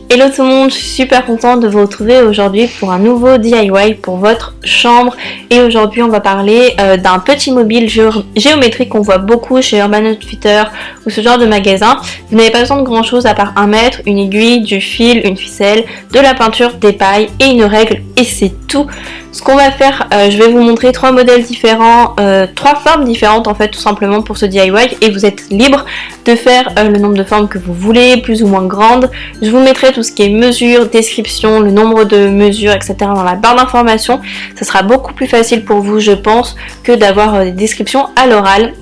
Hello tout le monde, je suis super contente de vous retrouver aujourd'hui pour un nouveau DIY pour votre chambre. Et aujourd'hui on va parler d'un petit mobile géométrique qu'on voit beaucoup chez Urban Outfitters ou ce genre de magasin. Vous n'avez pas besoin de grand chose à part un mètre, une aiguille, du fil, une ficelle, de la peinture, des pailles et une règle, et c'est tout. Ce qu'on va faire, je vais vous montrer trois modèles différents, trois formes différentes en fait tout simplement pour ce DIY, et vous êtes libre de faire le nombre de formes que vous voulez, plus ou moins grandes. Je vous mettrai tout ce qui est mesure, description, le nombre de mesures, etc. dans la barre d'informations. Ça sera beaucoup plus facile pour vous, je pense, que d'avoir des descriptions à l'oral.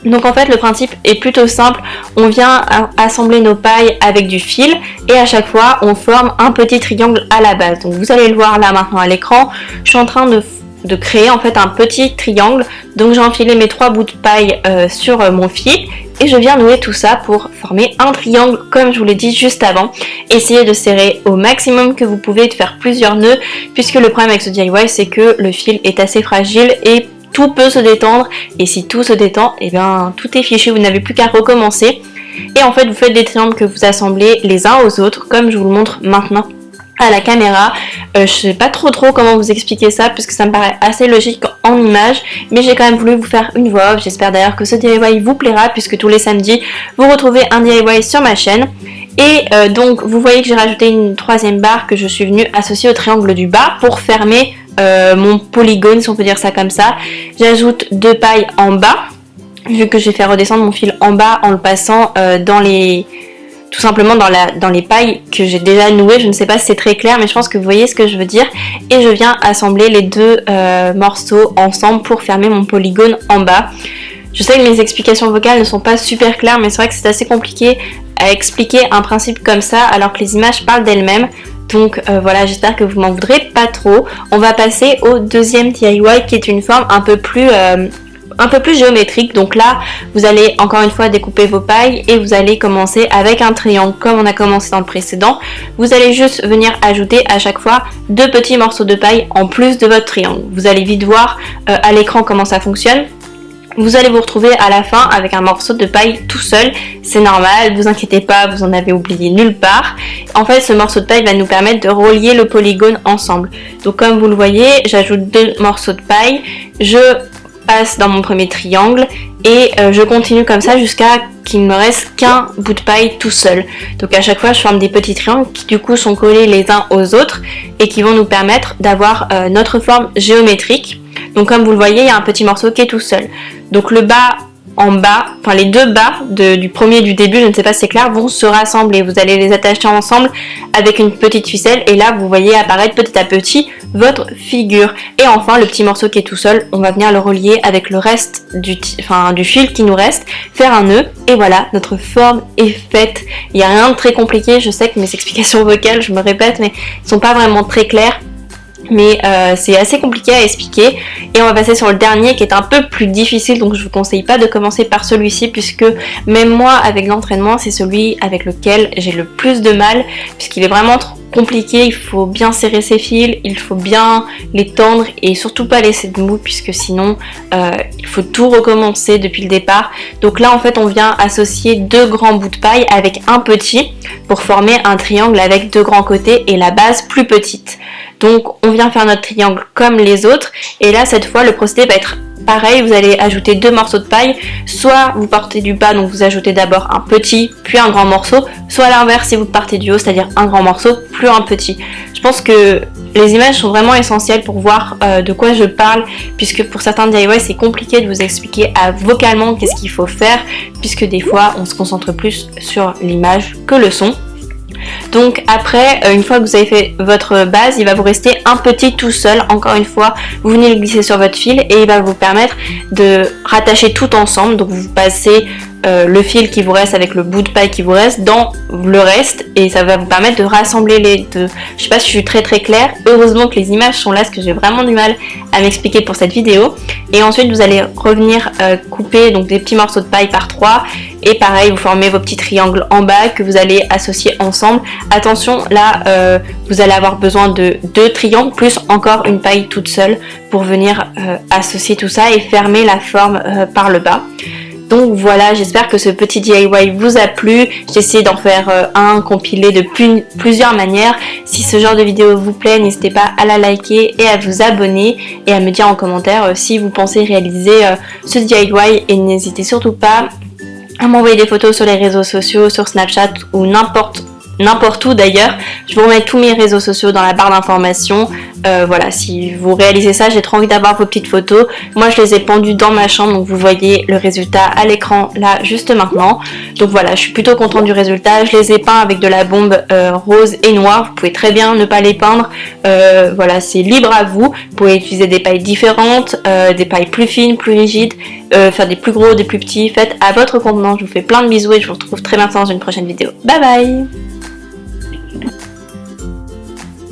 Donc en fait le principe est plutôt simple, on vient assembler nos pailles avec du fil et à chaque fois on forme un petit triangle à la base. Donc vous allez le voir là maintenant à l'écran, je suis en train de créer en fait un petit triangle. Donc j'ai enfilé mes trois bouts de paille sur mon fil et je viens nouer tout ça pour former un triangle comme je vous l'ai dit juste avant. Essayez de serrer au maximum que vous pouvez, de faire plusieurs nœuds, puisque le problème avec ce DIY c'est que le fil est assez fragile et tout peut se détendre, et si tout se détend, et bien tout est fichu, vous n'avez plus qu'à recommencer. Et en fait vous faites des triangles que vous assemblez les uns aux autres comme je vous le montre maintenant à la caméra. Je sais pas trop comment vous expliquer ça puisque ça me paraît assez logique en image, mais j'ai quand même voulu vous faire une voix off. J'espère d'ailleurs que ce DIY vous plaira, puisque tous les samedis vous retrouvez un DIY sur ma chaîne. Et donc vous voyez que j'ai rajouté une troisième barre que je suis venue associer au triangle du bas pour fermer mon polygone, si on peut dire ça comme ça. J'ajoute deux pailles en bas, vu que j'ai fait redescendre mon fil en bas en le passant tout simplement dans les pailles que j'ai déjà nouées. Je ne sais pas si c'est très clair, mais je pense que vous voyez ce que je veux dire. Et je viens assembler les deux morceaux ensemble pour fermer mon polygone en bas. Je sais que mes explications vocales ne sont pas super claires, mais c'est vrai que c'est assez compliqué à expliquer un principe comme ça alors que les images parlent d'elles-mêmes. Donc voilà, j'espère que vous m'en voudrez pas trop. On va passer au deuxième DIY qui est une forme un peu plus géométrique. Donc là vous allez encore une fois découper vos pailles et vous allez commencer avec un triangle comme on a commencé dans le précédent. Vous allez juste venir ajouter à chaque fois deux petits morceaux de paille en plus de votre triangle. Vous allez vite voir à l'écran comment ça fonctionne. Vous allez vous retrouver à la fin avec un morceau de paille tout seul, c'est normal, vous inquiétez pas, vous en avez oublié nulle part. En fait ce morceau de paille va nous permettre de relier le polygone ensemble. Donc comme vous le voyez, j'ajoute deux morceaux de paille, je passe dans mon premier triangle et je continue comme ça jusqu'à qu'il ne me reste qu'un bout de paille tout seul. Donc à chaque fois je forme des petits triangles qui du coup sont collés les uns aux autres et qui vont nous permettre d'avoir notre forme géométrique. Donc comme vous le voyez, il y a un petit morceau qui est tout seul. Donc le bas en bas, enfin les deux bas du premier du début, je ne sais pas si c'est clair, vont se rassembler. Vous allez les attacher ensemble avec une petite ficelle et là vous voyez apparaître petit à petit votre figure. Et enfin le petit morceau qui est tout seul, on va venir le relier avec le reste du fil qui nous reste, faire un nœud et voilà, notre forme est faite. Il n'y a rien de très compliqué, je sais que mes explications vocales, je me répète, mais ne sont pas vraiment très claires. Mais c'est assez compliqué à expliquer. Et on va passer sur le dernier qui est un peu plus difficile, donc je vous conseille pas de commencer par celui-ci puisque même moi avec l'entraînement c'est celui avec lequel j'ai le plus de mal, puisqu'il est vraiment trop compliqué. Il faut bien serrer ses fils, il faut bien les tendre et surtout pas laisser de mou, puisque sinon il faut tout recommencer depuis le départ. Donc là en fait on vient associer deux grands bouts de paille avec un petit pour former un triangle avec deux grands côtés et la base plus petite. Donc on vient faire notre triangle comme les autres et là cette fois le procédé va être pareil. Vous allez ajouter deux morceaux de paille, soit vous partez du bas, donc vous ajoutez d'abord un petit puis un grand morceau, soit à l'inverse si vous partez du haut, c'est-à-dire un grand morceau plus un petit. Je pense que les images sont vraiment essentielles pour voir de quoi je parle, puisque pour certains DIY c'est compliqué de vous expliquer vocalement qu'est-ce qu'il faut faire, puisque des fois on se concentre plus sur l'image que le son. Donc après, une fois que vous avez fait votre base, il va vous rester un petit tout seul. Encore une fois, vous venez le glisser sur votre fil et il va vous permettre de rattacher tout ensemble. Donc vous passez le fil qui vous reste avec le bout de paille qui vous reste dans le reste et ça va vous permettre de rassembler les deux. Je sais pas si je suis très claire, heureusement que les images sont là parce que j'ai vraiment du mal à m'expliquer pour cette vidéo. Et ensuite vous allez revenir couper donc des petits morceaux de paille par 3 et pareil vous formez vos petits triangles en bas que vous allez associer ensemble. Attention là vous allez avoir besoin de 2 triangles plus encore une paille toute seule pour venir associer tout ça et fermer la forme par le bas. Donc voilà, j'espère que ce petit DIY vous a plu. J'ai essayé d'en faire un compilé de plusieurs manières. Si ce genre de vidéo vous plaît, n'hésitez pas à la liker et à vous abonner et à me dire en commentaire si vous pensez réaliser ce DIY, et n'hésitez surtout pas à m'envoyer des photos sur les réseaux sociaux, sur Snapchat ou n'importe où d'ailleurs. Je vous remets tous mes réseaux sociaux dans la barre d'informations. Voilà, si vous réalisez ça, j'ai trop envie d'avoir vos petites photos. Moi je les ai pendues dans ma chambre, donc vous voyez le résultat à l'écran là juste maintenant. Donc voilà, je suis plutôt contente du résultat. Je les ai peints avec de la bombe rose et noire. Vous pouvez très bien ne pas les peindre. Voilà, c'est libre à vous. Vous pouvez utiliser des pailles différentes, des pailles plus fines, plus rigides, faire des plus gros, des plus petits. Faites à votre contenance. Je vous fais plein de bisous et je vous retrouve très bientôt dans une prochaine vidéo. Bye bye!